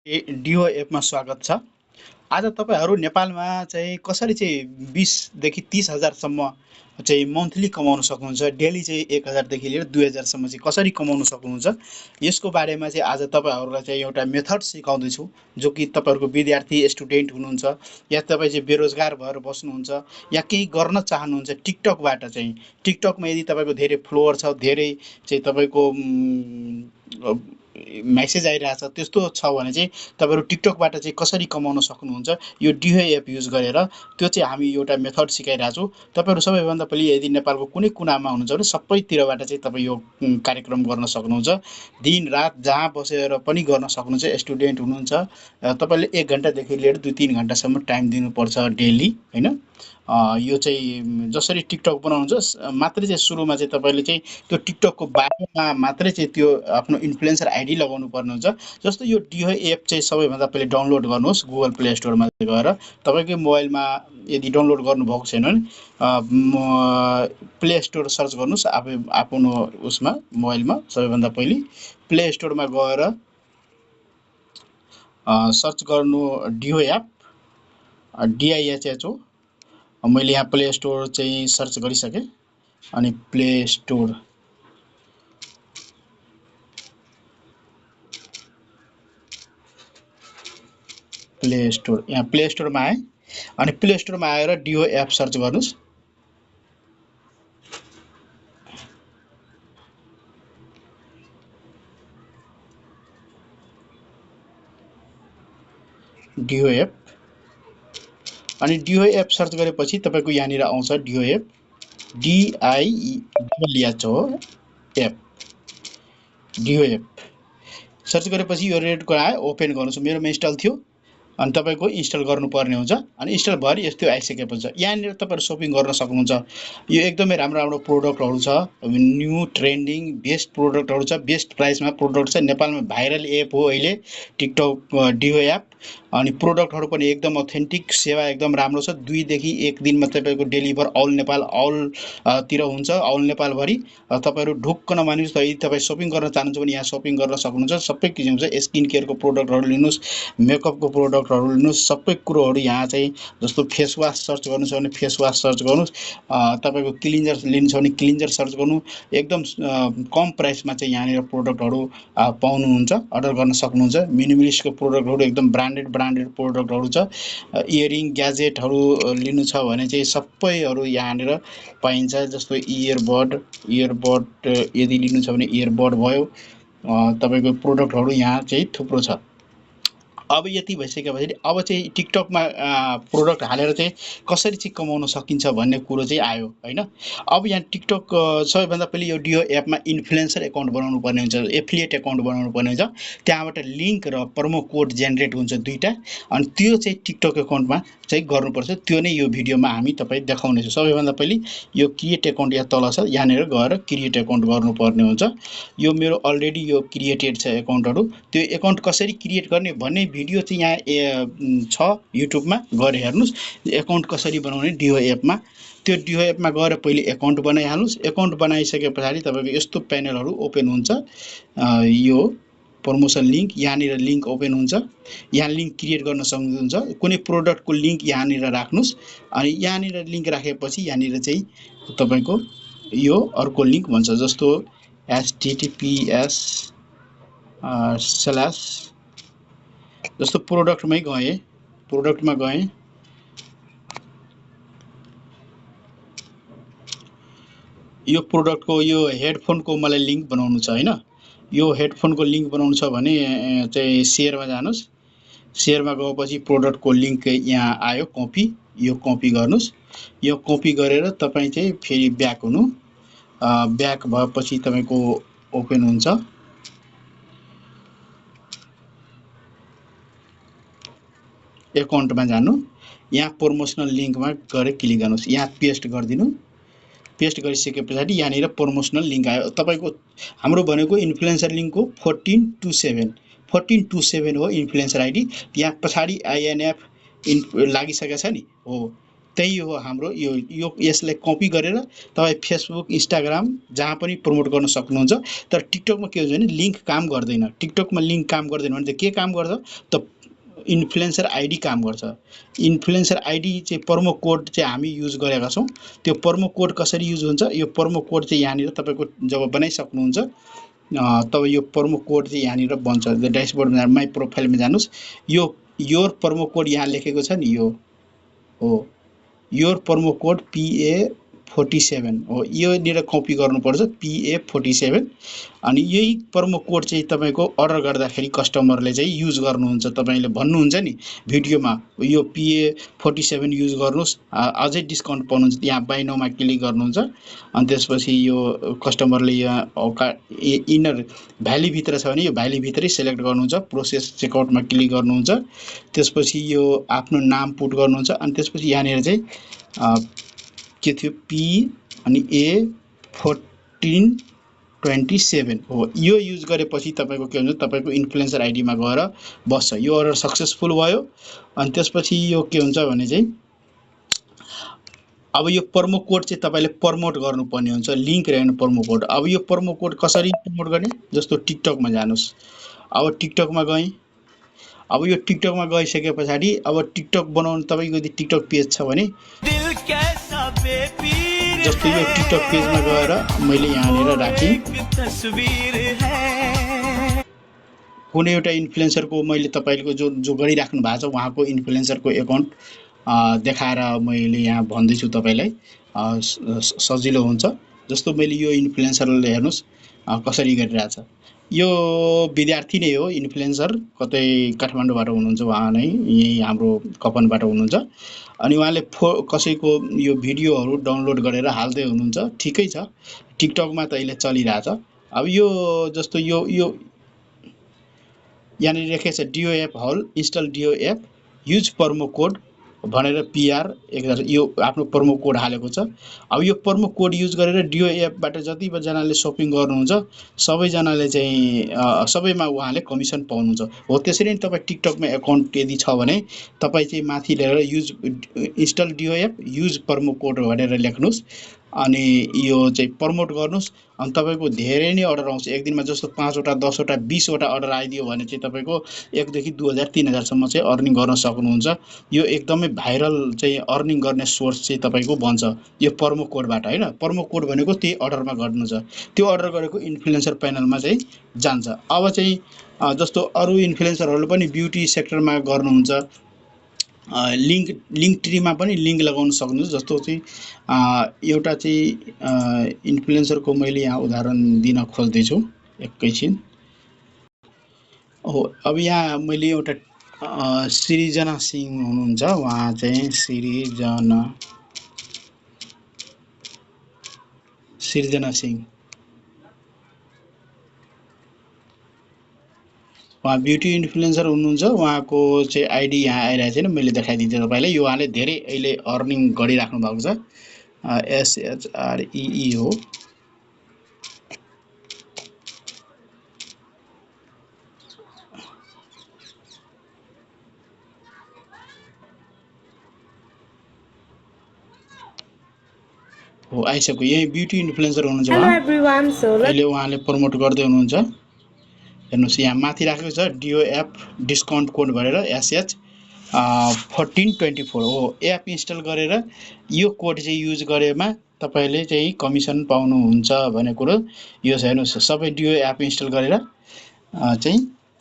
डिओ एपमा स्वागत छ। आज तपाईँहरू नेपालमा चाहिँ कसरी चाहिँ 20 देखि 30 हजारसम्म चाहिँ मन्थली कमाउन सक्नुहुन्छ, डेली चाहिँ 1000 देखि लिएर 2000 सम्म चाहिँ कसरी कमाउन सक्नुहुन्छ, यसको बारेमा चाहिँ आज तपाईँहरूलाई चाहिँ एउटा मेथड सिकाउँदैछु। जो कि तपाईँहरूको विद्यार्थी स्टुडेन्ट हुनुहुन्छ या तपाईँ चाहिँ बेरोजगार भएर बस्नुहुन्छ या केही गर्न चाहनुहुन्छ टिकटकबाट चाहिँ। टिकटकमा यदि तपाईँको धेरै फ्लोवर छ, धेरै चाहिँ तपाईँको मेसेज आइरहेछ, त्यस्तो छ भने चाहिँ तपाईँहरू टिकटकबाट चाहिँ कसरी कमाउन सक्नुहुन्छ यो डिओ एप युज गरेर, त्यो चाहिँ हामी एउटा मेथड सिकाइरहेको छौँ। तपाईँहरू सबैभन्दा पहिले यदि नेपालको कुनै कुनामा हुनुहुन्छ भने सबैतिरबाट चाहिँ तपाईँ यो कार्यक्रम गर्न सक्नुहुन्छ। दिन रात जहाँ बसेर पनि गर्न सक्नुहुन्छ। स्टुडेन्ट हुनुहुन्छ, तपाईँले 1 घन्टादेखि लिएर 2-3 घन्टासम्म टाइम दिनुपर्छ डेली, होइन। यो चाहिँ जसरी टिकटक बनाउनुहुन्छ मात्रै चाहिँ सुरुमा चाहिँ तपाईँले चाहिँ त्यो टिकटकको बारेमा मात्रै चाहिँ त्यो आफ्नो इन्फ्लुएन्सर आइडी लगाउनु पर्ने हुन्छ। जस्तो यो डिओ एप चाहिँ सबैभन्दा पहिले डाउनलोड गर्नुहोस् गुगल प्ले स्टोरमा गएर। तपाईँकै मोबाइलमा यदि डाउनलोड गर्नुभएको छैन भने प्ले स्टोर सर्च गर्नुहोस्। आफ्नो उसमा मोबाइलमा सबैभन्दा पहिले प्ले स्टोरमा गएर सर्च गर्नु डिओ एप, डिआइएचएचओ। मैले यहाँ प्ले स्टोर चाहिँ सर्च गरिसकेँ अनि प्ले स्टोर यहाँ प्ले स्टोरमा आएँ अनि प्ले स्टोरमा आएर डिओ एप सर्च गर्नुहोस्। डिओ एप अनि डिओ एप सर्च गरेपछि तपाईँको यहाँनिर आउँछ डिओ एप, डिआइएचओ एप, डिओ एप सर्च गरेपछि यो रेडको आयो, ओपन गर्नुहोस्। मेरोमा इन्स्टल थियो अनि तपाईँको इन्स्टल गर्नुपर्ने हुन्छ। अनि इन्स्टल भएर यस्तो आइसकेपछि यहाँनिर तपाईँहरू सपिङ गर्न सक्नुहुन्छ। यो एकदमै राम्रो राम्रो प्रोडक्टहरू छ, न्यू ट्रेन्डिङ बेस्ट प्रोडक्टहरू छ, बेस्ट प्राइसमा प्रोडक्ट छ। नेपालमा भाइरल एप हो अहिले टिकटक डिओ एप। अनि प्रोडक्टहरू पनि एकदम अथेन्टिक, सेवा एकदम राम्रो छ। 2 देखि 1 दिनमा तपाईँको डेलिभर अल नेपाल तिर हुन्छ, अल नेपालभरि। तपाईँहरू ढुक्क नमानिनुहोस्। यदि तपाईँ सपिङ गर्न चाहनुहुन्छ भने यहाँ सपिङ गर्न सक्नुहुन्छ। सबै किसिमको छ, स्किन केयरको प्रोडक्टहरू लिनुहोस्, मेकअपको प्रोडक्टहरू लिनुहोस्, सबै कुरोहरू यहाँ चाहिँ। जस्तो फेस वास सर्च गर्नु छ भने फेस वास सर्च गर्नुहोस्, तपाईँको क्लिन्जर लिनु छ भने क्लिन्जर सर्च गर्नु। एकदम कम प्राइसमा चाहिँ यहाँनिर प्रोडक्टहरू पाउनुहुन्छ, अर्डर गर्न सक्नुहुन्छ। मिनिमलिस्टको प्रोडक्टहरू एकदम ब्रान्डेड प्रोडक्टहरू छ। इयरिङ ग्याजेटहरू लिनु छ भने चाहिँ सबैहरू यहाँनिर पाइन्छ। जस्तो इयरबड यदि लिनु छ भने इयरबड भयो। तपाईँको प्रोडक्टहरू यहाँ चाहिँ थुप्रो छ। अब यति भइसकेपछि अब चाहिँ टिकटकमा प्रोडक्ट हालेर चाहिँ कसरी चाहिँ कमाउन सकिन्छ भन्ने कुरो चाहिँ आयो, होइन। अब यहाँ टिकटक सबैभन्दा पहिले यो डिओ एपमा इन्फ्लुएन्सर एकाउन्ट बनाउनु पर्ने हुन्छ, एफिलिएट एकाउन्ट बनाउनु पर्ने हुन्छ। त्यहाँबाट लिङ्क र प्रोमो कोड जेनेरेट हुन्छ 2टा। अनि त्यो चाहिँ टिकटक एकाउन्टमा चाहिँ गर्नुपर्छ। त्यो नै यो भिडियोमा हामी तपाईँ देखाउनेछौँ। सबैभन्दा पहिले यो क्रिएट एकाउन्ट यहाँ तल छ, यहाँनिर गएर क्रिएट एकाउन्ट गर्नुपर्ने हुन्छ। यो मेरो अलरेडी यो क्रिएटेड छ एकाउन्टहरू। त्यो एकाउन्ट कसरी क्रिएट गर्ने भन्ने भिडियो चाहिँ यहाँ छ युट्युबमा, गएर हेर्नुहोस्। एकाउन्ट कसरी बनाउने डिओ एपमा, त्यो डिओ एपमा गएर पहिले एकाउन्ट बनाइहाल्नुहोस्। एकाउन्ट बनाइसके पछाडि तपाईँको यस्तो प्यानलहरू ओपन हुन्छ। यो प्रमोसन लिङ्क, यहाँनिर लिङ्क ओपन हुन्छ। यहाँ लिङ्क क्रिएट गर्न सक्नुहुन्छ। कुनै प्रोडक्टको लिङ्क यहाँनिर राख्नुहोस्। अनि यहाँनिर लिङ्क राखेपछि यहाँनिर चाहिँ तपाईँको यो अर्को लिङ्क भन्छ। जस्तो https स्ल्यास, जस्तो प्रोडक्टमा गएँ, यो प्रोडक्टको यो हेडफोनको मलाई लिङ्क बनाउनु छ, होइन। यो हेडफोनको लिङ्क बनाउनु छ भने चाहिँ सेयरमा जानुहोस्। सेयरमा गएपछि प्रोडक्टको लिङ्क यहाँ आयो, कपी, यो कपी गर्नुहोस्। यो कपी गरेर तपाईँ चाहिँ फेरि ब्याक हुनु। ब्याक भएपछि तपाईँको ओपन हुन्छ। एकाउन्टमा जानु, यहाँ प्रमोसनल लिङ्कमा गएर क्लिक गर्नुहोस्। यहाँ पेस्ट गरिदिनु। पेस्ट गरिसके पछाडि यहाँनिर प्रमोसनल लिङ्क आयो तपाईँको। हाम्रो भनेको इन्फ्लुएन्सर लिङ्कको 1427 हो इन्फ्लुएन्सर आइडी। यहाँ पछाडि आइएनएफ लागिसकेको छ नि, हो त्यही हो हाम्रो यो यसलाई कपी गरेर तपाईँ फेसबुक इन्स्टाग्राम जहाँ पनि प्रमोट गर्न सक्नुहुन्छ। तर टिकटकमा के हुन्छ भने लिङ्क काम गर्दैन। टिकटकमा लिङ्क काम गर्दैन भने चाहिँ के काम गर्छ त इन्फ्लुएन्सर आइडी काम गर्छ। इन्फ्लुएन्सर आइडी चाहिँ प्रोमो कोड चाहिँ हामी युज गरेका छौँ। त्यो प्रोमो कोड कसरी युज हुन्छ, यो प्रोमो कोड चाहिँ यहाँनिर तपाईँको जब बनाइसक्नुहुन्छ तब यो प्रोमो कोड चाहिँ यहाँनिर बन्छ। ड्यासबोर्डमा माई प्रोफाइलमा जानुहोस्, यो प्रोमो कोड यहाँ लेखेको छ नि, यो हो योर प्रोमो कोड PA47 हो। योनिर कपी गर्नुपर्छ PA47 अनि यही प्रोमो कोड चाहिँ तपाईँको अर्डर गर्दाखेरि कस्टमरले चाहिँ युज गर्नुहुन्छ। तपाईँले भन्नुहुन्छ नि भिडियोमा यो PA47 युज गर्नुहोस् अझै डिस्काउन्ट पाउनुहुन्छ। यहाँ बाइ नाउमा क्लिक गर्नुहुन्छ अनि त्यसपछि यो कस्टमरले यहाँ इनर भ्यालीभित्र छ भने यो भ्यालीभित्रै सेलेक्ट गर्नुहुन्छ, प्रोसेस चेकआउटमा क्लिक गर्नुहुन्छ, त्यसपछि यो आफ्नो नाम पुट गर्नुहुन्छ अनि त्यसपछि यहाँनिर चाहिँ के थियो P अनि A1427 हो। यो युज गरेपछि तपाईँको के हुन्छ, तपाईँको इन्फ्लुएन्सर आइडीमा गएर बस्छ। यो अर्डर सक्सेसफुल भयो अनि त्यसपछि यो के हुन्छ भने चाहिँ अब यो प्रोमो कोड चाहिँ तपाईँले प्रमोट गर्नुपर्ने हुन्छ, लिङ्क रहेन प्रोमो कोड। अब यो प्रोमो कोड कसरी प्रमोट गर्ने, जस्तो टिकटकमा जानुहोस्। अब टिकटकमा गएँ, अब यो टिकटकमा गइसके पछाडि अब टिकटक बनाउनु तपाईँको यदि टिकटक पेज छ भने जस्तो यो टिकटक पेजमा गएर मैले यहाँनिर राखेँ कुनै एउटा इन्फ्लुएन्सरको मैले तपाईँको जो गरिराख्नु भएको छ उहाँको इन्फ्लुएन्सरको एकाउन्ट देखाएर मैले यहाँ भन्दैछु तपाईँलाई सजिलो हुन्छ। जस्तो मैले यो इन्फ्लुएन्सरले हेर्नुहोस् कसरी गरिरहेछ। यो विद्यार्थी नै हो, इन्फ्लुएन्सर कतै काठमाडौँबाट हुनुहुन्छ, उहाँ नै यही हाम्रो कपनबाट हुनुहुन्छ अनि उहाँले कसैको यो भिडियोहरू डाउनलोड गरेर हाल्दै हुनुहुन्छ। ठिकै छ, टिकटकमा त अहिले चलिरहेछ। अब यो जस्तो यो यहाँनिर लेखेको छ डिओ एप हल इन्स्टल डिओ एप युज प्रोमो कोड भनेर PR यो आफ्नो प्रोमो कोड हालेको छ। अब यो प्रोमो कोड युज गरेर डिओ एपबाट जतिजनाले सपिङ गर्नुहुन्छ सबैजनाले चाहिँ सबैमा उहाँले कमिसन पाउनुहुन्छ। हो त्यसरी नै तपाईँ टिकटकमा एकाउन्ट यदि छ भने तपाईँ चाहिँ माथि लिएर युज इन्स्टल डिओ एप युज प्रोमो कोड भनेर लेख्नुहोस् अनि यो चाहिँ प्रमोट गर्नुहोस् अनि तपाईँको धेरै नै अर्डर आउँछ। एक दिनमा जस्तो 5 वटा 10 वटा 20 वटा अर्डर आइदियो भने चाहिँ तपाईँको 1 देखि 2000 3000 सम्म चाहिँ अर्निङ गर्न सक्नुहुन्छ। यो एकदमै भाइरल चाहिँ अर्निङ गर्ने सोर्स चाहिँ तपाईँको बन्छ यो प्रोमो कोडबाट हैन। प्रोमो कोड भनेको त्यही अर्डरमा गर्नु छ, त्यो अर्डर गरेको इन्फ्लुएन्सर प्यानलमा चाहिँ जान्छ। अब चाहिँ जस्तो अरु इन्फ्लुएन्सरहरुले पनि ब्युटी सेक्टरमा गर्नुहुन्छ, लिङ्क ट्रीमा पनि लिङ्क लगाउन सक्नुहुन्छ। जस्तो चाहिँ एउटा चाहिँ इन्फ्लुएन्सरको मैले यहाँ उदाहरण दिन खोज्दैछु एकैछिन। हो अब यहाँ मैले एउटा सृजना सिंह हुनुहुन्छ, उहाँ चाहिँ सृजना सिंह उहाँ ब्युटी इन्फ्लुएन्सर हुनुहुन्छ। उहाँको चाहिँ आइडी यहाँ आइरहेको छैन, मैले देखाइदिन्छु तपाईँलाई। यो उहाँले धेरै अहिले अर्निङ गरिराख्नु भएको छ। SHREE हो। हो आइसक्यो, यही ब्युटी इन्फ्लुएन्सर हुनुहुन्छ उहाँ। अहिले उहाँले प्रमोट गर्दै हुनुहुन्छ। हेर्नुहोस् यहाँ माथि राखेको छ डिओ एप डिस्काउन्ट कोड भनेर SH1424 हो। एप इन्स्टल गरेर यो कोड चाहिँ युज गरेमा तपाईँले चाहिँ कमिसन पाउनुहुन्छ भन्ने कुरो यो छ। हेर्नुहोस् सबै डिओ एप इन्स्टल गरेर चाहिँ